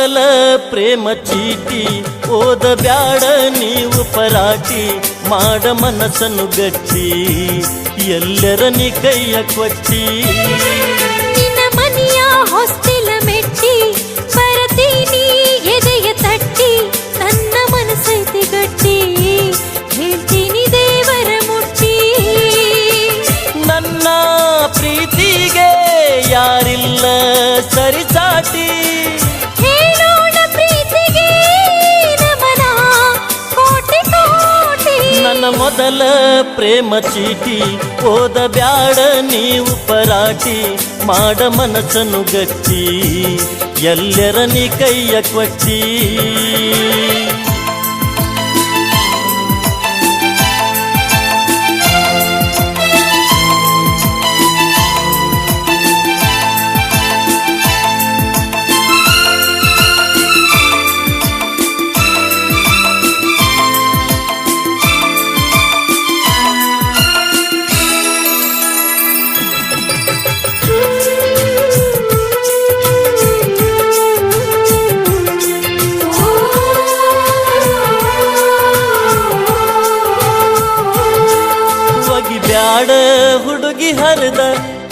ಮೊದಲ ಪ್ರೇಮ ಚೀಟಿ ಓದಬ್ಯಾಡ ನೀವು ಪರಾಟಿ ಮಾಡ ಮನಸ್ಸನ್ನು ಗಟ್ಟಿ ಎಲ್ಲರ ನೀ ಕೈಯ ಕೊಟ್ಟಿ ನಿನ್ನ ಮನೆಯ ಹೊಸ್ತಿಲ ಮೆಟ್ಟಿ ಬರತೀನಿ ಎದೆಯ ತಟ್ಟಿ ನನ್ನ ಮನಸ್ಸೈತಿ ಗಟ್ಟಿ ಹೇಳ್ತೀನಿ ದೇವರ ಮುಟ್ಟಿ ನನ್ನ ಪ್ರೀತಿಗೆ ಯಾರಿಲ್ಲ ಸರಿಸಾಟಿ ಹೇಳೋಣ ಪ್ರೀತಿಗೆ ನಮನ ಕೋಟಿ ಕೋಟಿ ನನ್ನ ಮೊದಲ ಪ್ರೇಮ ಚೀಟಿ ಓದಬ್ಯಾಡ ನೀವು ಪರಾಟಿ ಮಾಡ ಮನಸ್ಸನ್ನು ಗಟ್ಟಿ ಎಲ್ಲರ ನೀ ಕೈಯ ಕೊಟ್ಟಿ ಬ್ಯಾಡ ಹುಡುಗಿ ಹರಿದ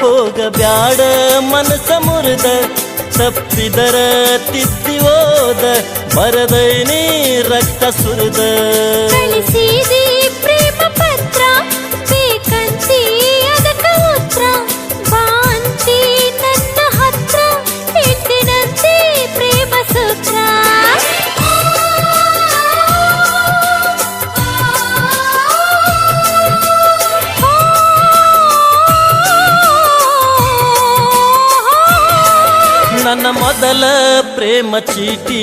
ಹೋಗಬ್ಯಾಡ ಮನಸ ಮುರಿದ ತಪ್ಪಿದರ ತಿದ್ದಿ ಹೋದ ಬರದೈನಿ ರಕ್ತ ಸುರಿದ ಕಳಿಸಿದಿ ಪ್ರೇಮ ಪತ್ರ ಬೇಕಂತಿ ಅದಕ್ಕ ಉತ್ತರ ಬಾಂತಿ ನನ್ನ ಹತ್ರ ಹೇಳ್ತೀನಂತೆ ಪ್ರೇಮ ಸೂತ್ರ ನನ್ನ ಮೊದಲ ಪ್ರೇಮ ಚೀಟಿ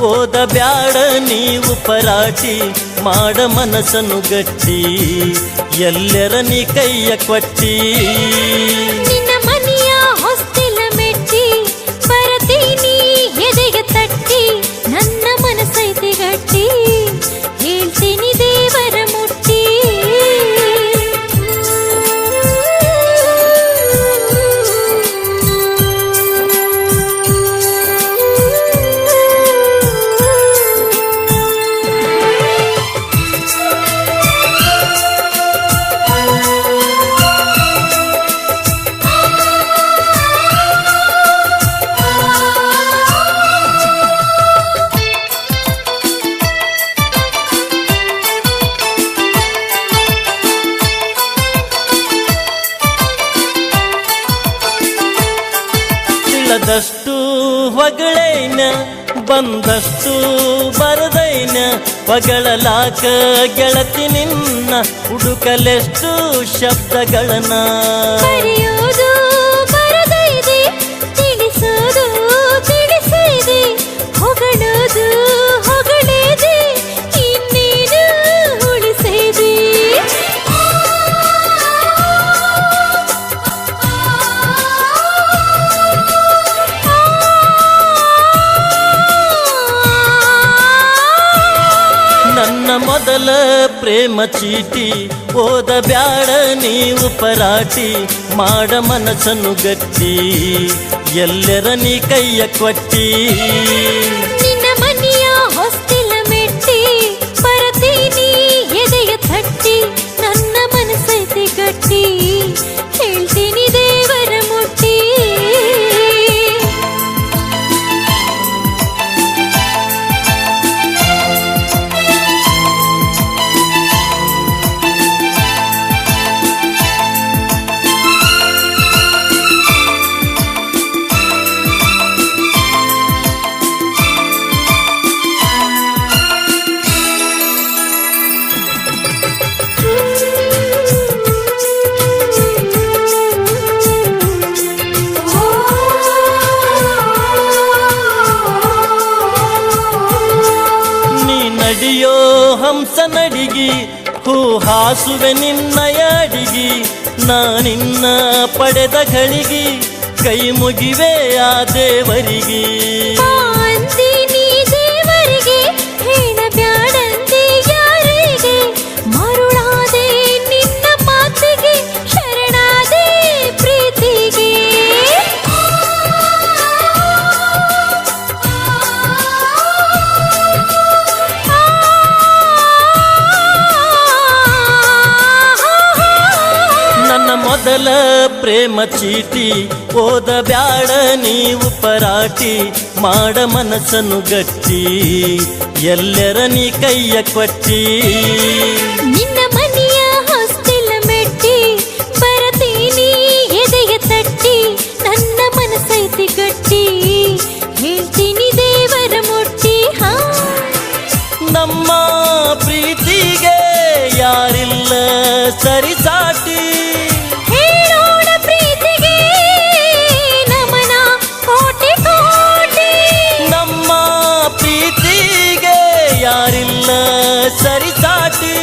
ಓದಬ್ಯಾಡ ನೀವು ಪರಾಟಿ ಮಾಡ ಮನಸ್ಸನ್ನು ಗಟ್ಟಿ ಎಲ್ಲರ ನೀ ಕೈಯ ಕೊಟ್ಟಿ ನಿನ್ನ ಮನೆಯ ಹೊಸ್ತಿಲ ಮೆಟ್ಟಿ ಬರತೀನಿ ಎದೆಗೆ ತಟ್ಟಿ ನನ್ನ ಮನಸ್ಸೈತಿ ಗಟ್ಟಿ ಹೇಳ್ತೀನಿ ದೇವರ ಮುಟ್ಟಿ ಇಲ್ಲದಷ್ಟು ಹೊಗಳೈನ ಬಂದಷ್ಟು ಬರದೈನ ಹೊಗಳಲಾಕ ಗೆಳತಿ ನಿನ್ನ ಹುಡುಕಲೆಷ್ಟು ಶಬ್ದಗಳನ್ನ ಬರೆಯೋದು ಬರದೈದೆ ತಿಳಿಸೋದು ತಿಳಿಸಿದೆ ಹೊಗಳೋದು ಹೊಗಳಿದೆ ಇನ್ನೇನು ಉಳಿಸಿದೆ ನನ್ನ ಮೊದಲ ಪ್ರೇಮ ಚೀಟಿ ಓದಬ್ಯಾಡ ನೀವು ಪರಾಟಿ ಮಾಡ ಮನಸ್ಸನ್ನು ಗಟ್ಟಿ ಎಲ್ಲರ ನೀ ಕೈಯ ಕೊಟ್ಟಿ ನಿನ್ನ ಮನೆಯ ಹೊಸ್ತಿಲ ಮೆಟ್ಟಿ ಬರತೀನಿ ಎದೆಯ ತಟ್ಟಿ ನನ್ನ ಮನಸ್ಸೈತಿ ಗಟ್ಟಿ ಹೇಳ್ತೀನಿ ದೇವರ ಮುಟ್ಟಿ ನಡಿಯೋ ಹಂಸ ನಡಿಗಿ ಹೂ ಹಾಸುವೆ ನಿನ್ನಯ ಅಡಿಗಿ ನಾನಿನ್ನ ಪಡೆದ ಗಳಿಗಿ ಕೈ ಮುಗಿವೆ ಆ ದೇವರಿಗೆ ಅಂತೀನಿ ದೇವರಿಗೆ ಹೇಳಬ್ಯಾಡಂತೆ ಯಾರಿಗೆ ಮರುಳಾದೆ ನಿನ್ನ ಮಾತಿಗೆ ಶರಣಾದೆ ಪ್ರೀತಿಗೆ ಮೊದಲ ಪ್ರೇಮ ಚೀಟಿ ಓದ ಬ್ಯಾಡ ನೀವು ಪರಾಟಿ ಮಾಡ ಮನಸ್ಸನ್ನು ಗಟ್ಟಿ ಎಲ್ಲರ ನೀ ಕೈಯ ಕೊಟ್ಟಿ ನಿನ್ನ ಮನೆಯ ಹೊಸ್ತಿಲ ಮೆಟ್ಟಿ ಬರತೀನಿ ಎದೆಯ ತಟ್ಟಿ ನನ್ನ ಮನಸ್ಸೈತಿ ಗಟ್ಟಿ ಹೇಳ್ತೀನಿ ದೇವರ ಮುಟ್ಟಿ ಹಾ ನಮ್ಮ ಪ್ರೀತಿಗೆ ಯಾರಿಲ್ಲ ಸರಿಸಾಟಿ ಹೇಳೋಣ ಪ್ರೀತಿಗೆ ನಮನ ಕೋಟಿ ಕೋಟಿ ನಮ್ಮ ಪ್ರೀತಿಗೆ ಯಾರಿಲ್ಲ ಸರಿಸಾಟಿ